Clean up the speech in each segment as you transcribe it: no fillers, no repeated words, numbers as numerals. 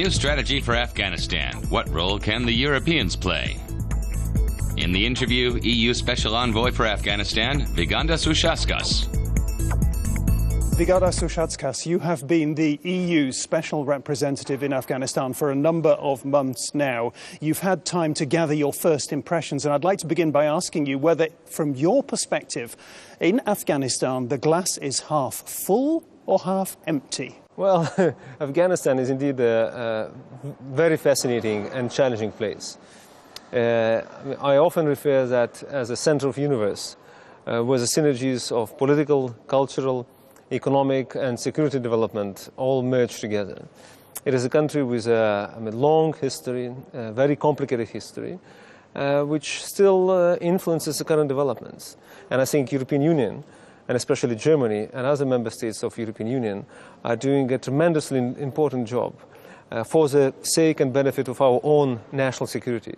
new strategy for Afghanistan. What role can the Europeans play? In the interview, EU Special Envoy for Afghanistan, Vygandas Usackas. Vygandas Usackas, you have been the EU's special representative in Afghanistan for a number of months now. You've had time to gather your first impressions, and I'd like to begin by asking you whether, from your perspective, in Afghanistan, the glass is half full or half empty? Well, Afghanistan is indeed a very fascinating and challenging place. I often refer that as a center of the universe, where the synergies of political, cultural, economic and security development all merge together. It is a country with a long history, a very complicated history, which still influences the current developments. And I think European Union, and especially Germany and other member states of the European Union, are doing a tremendously important job for the sake and benefit of our own national security,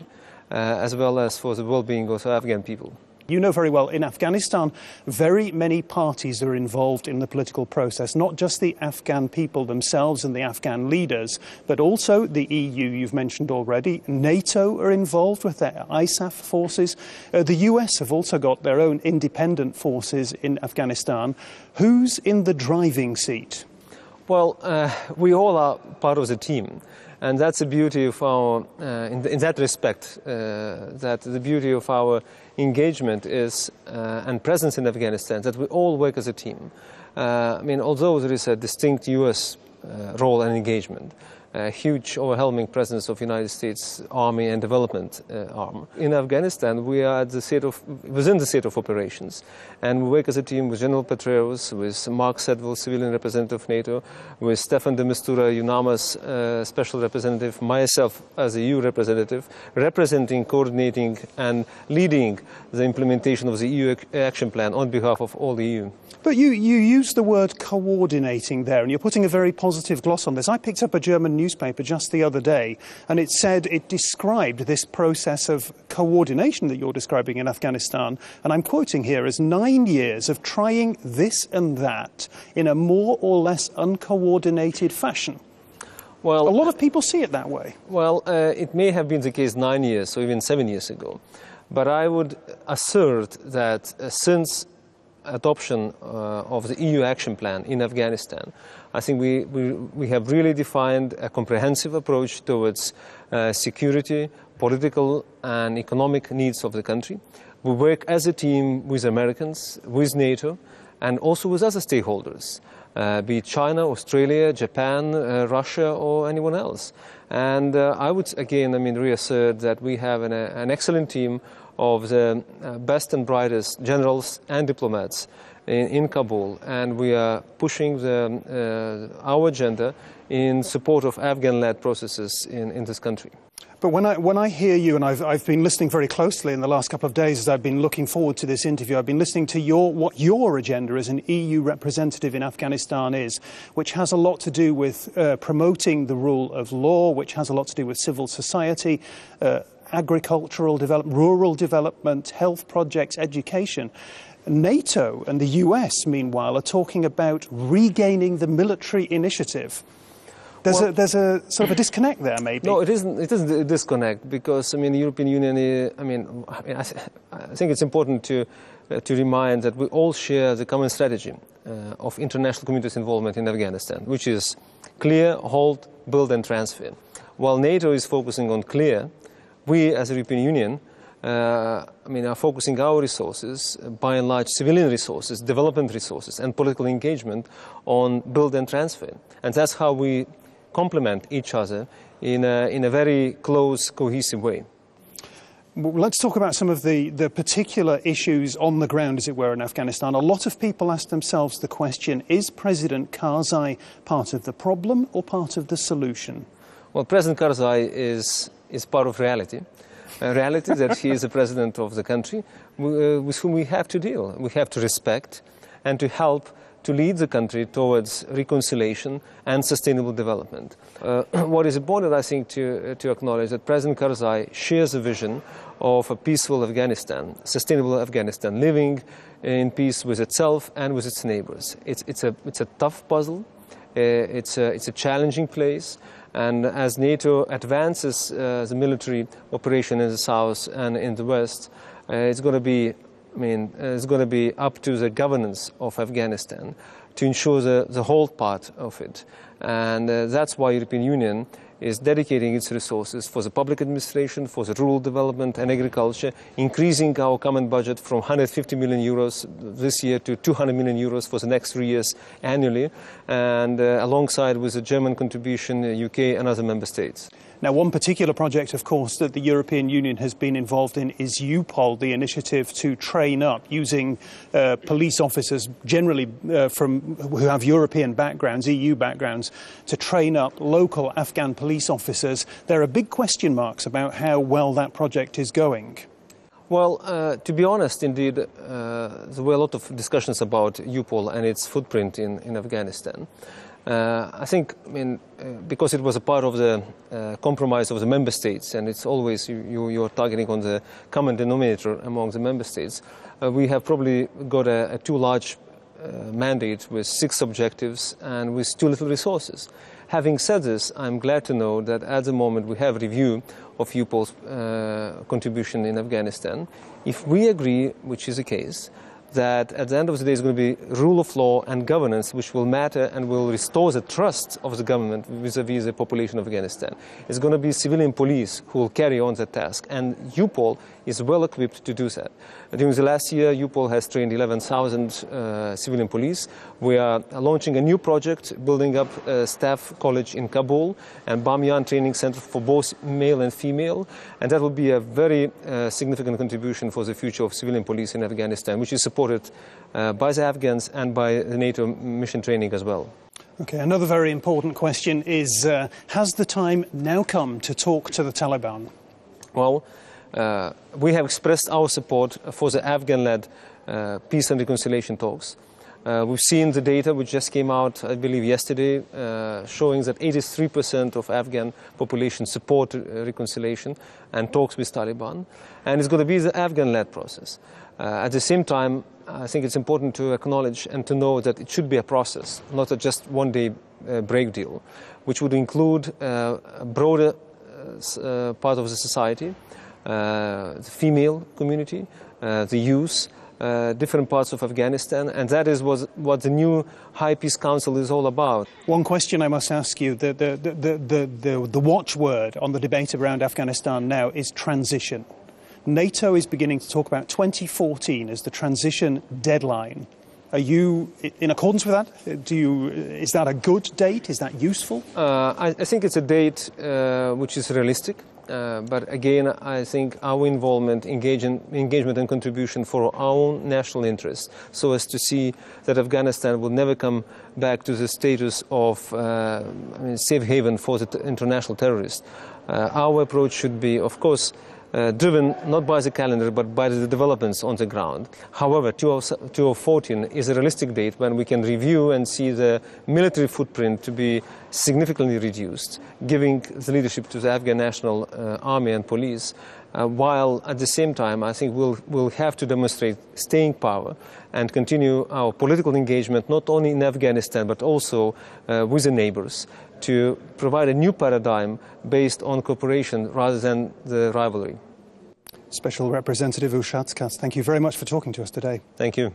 as well as for the well-being of the Afghan people. You know very well, in Afghanistan, very many parties are involved in the political process, not just the Afghan people themselves and the Afghan leaders, but also the EU, you've mentioned already. NATO are involved with their ISAF forces. The US have also got their own independent forces in Afghanistan. Who's in the driving seat? Well, we all are part of the team. And that's the beauty of our, in that respect, that the beauty of our engagement is, and presence in Afghanistan, that we all work as a team. Although there is a distinct US role and engagement, a huge overwhelming presence of the United States Army and Development Arm. In Afghanistan, we are at within the theater of operations, and we work as a team with General Petraeus, with Mark Sedwill, civilian representative of NATO, with Stefan de Mistura, UNAMA's special representative, myself as a EU representative, representing, coordinating and leading the implementation of the EU action plan on behalf of all the EU. But you use the word coordinating there, and you're putting a very positive gloss on this. I picked up a German newspaper just the other day, and it described this process of coordination that you're describing in Afghanistan, and I'm quoting here, as 9 years of trying this and that in a more or less uncoordinated fashion. Well, a lot of people see it that way. Well, it may have been the case 9 years or even 7 years ago, but I would assert that since adoption of the EU action plan in Afghanistan, I think we have really defined a comprehensive approach towards security, political and economic needs of the country. We work as a team with Americans, with NATO, and also with other stakeholders, be it China, Australia, Japan, Russia, or anyone else. And I would again, reassert that we have an excellent team of the best and brightest generals and diplomats in Kabul, and we are pushing our agenda in support of Afghan-led processes in this country. But when I hear you, and I've been listening very closely in the last couple of days as I've been looking forward to this interview, I've been listening to what your agenda as an EU representative in Afghanistan is, which has a lot to do with promoting the rule of law, which has a lot to do with civil society, agricultural development, rural development, health projects, education. NATO and the US, meanwhile, are talking about regaining the military initiative. There's a sort of a disconnect there, maybe. No, it isn't a disconnect, because the European Union. I think it's important to remind that we all share the common strategy of international community's involvement in Afghanistan, which is clear, hold, build, and transfer. While NATO is focusing on clear, we, as the European Union, are focusing our resources, by and large civilian resources, development resources, and political engagement on build and transfer. And that's how we complement each other in a very close, cohesive way. Well, let's talk about some of the particular issues on the ground, as it were, in Afghanistan. A lot of people ask themselves the question, is President Karzai part of the problem or part of the solution? Well, President Karzai is part of reality. Reality that he is the president of the country with whom we have to deal. We have to respect and to help to lead the country towards reconciliation and sustainable development. What is important, I think, to acknowledge that President Karzai shares a vision of a peaceful Afghanistan, sustainable Afghanistan, living in peace with itself and with its neighbors. It's a tough puzzle. It's a challenging place. And as NATO advances the military operation in the south and in the west, it's going to be, it's going to be up to the governance of Afghanistan to ensure the whole part of it. And that's why European Union is dedicating its resources for the public administration, for the rural development and agriculture, increasing our common budget from 150 million euros this year to 200 million euros for the next 3 years annually, and alongside with the German contribution, UK and other member states. Now, one particular project, of course, that the European Union has been involved in is EUPOL, the initiative to train up using police officers, generally who have European backgrounds, EU backgrounds, to train up local Afghan police officers. There are big question marks about how well that project is going. Well, to be honest, indeed, there were a lot of discussions about EUPOL and its footprint in Afghanistan. I think, because it was a part of the compromise of the member states, and it's always you're targeting on the common denominator among the member states, we have probably got a too large mandate with 6 objectives and with too little resources. Having said this, I'm glad to know that at the moment we have a review of EUPOL's contribution in Afghanistan. If we agree, which is the case, that at the end of the day is going to be rule of law and governance which will matter and will restore the trust of the government vis-à-vis the population of Afghanistan. It's going to be civilian police who will carry on that task, and EUPOL is well equipped to do that. During the last year, EUPOL has trained 11,000 civilian police. We are launching a new project, building up a staff college in Kabul and Bamyan training center for both male and female, and that will be a very significant contribution for the future of civilian police in Afghanistan, which is supported by the Afghans and by the NATO mission training as well. Okay, another very important question is, has the time now come to talk to the Taliban? Well, we have expressed our support for the Afghan-led peace and reconciliation talks. We've seen the data which just came out, I believe, yesterday, showing that 83% of Afghan population support reconciliation and talks with Taliban. And it's going to be the Afghan-led process. At the same time, I think it's important to acknowledge and to know that it should be a process, not a just one-day break deal, which would include a broader part of the society, the female community, the youth, different parts of Afghanistan, and that is what the new High Peace Council is all about. One question I must ask you, the watchword on the debate around Afghanistan now is transition. NATO is beginning to talk about 2014 as the transition deadline. Are you in accordance with that? Is that a good date? Is that useful? I think it's a date which is realistic. But again, I think our involvement, engagement and contribution for our own national interests, so as to see that Afghanistan will never come back to the status of safe haven for the international terrorists. Our approach should be, of course, driven not by the calendar but by the developments on the ground. However, 2014 is a realistic date when we can review and see the military footprint to be significantly reduced, giving the leadership to the Afghan National Army and police, while at the same time I think we'll have to demonstrate staying power and continue our political engagement not only in Afghanistan but also with the neighbors, to provide a new paradigm based on cooperation rather than the rivalry. Special Representative Usackas, thank you very much for talking to us today. Thank you.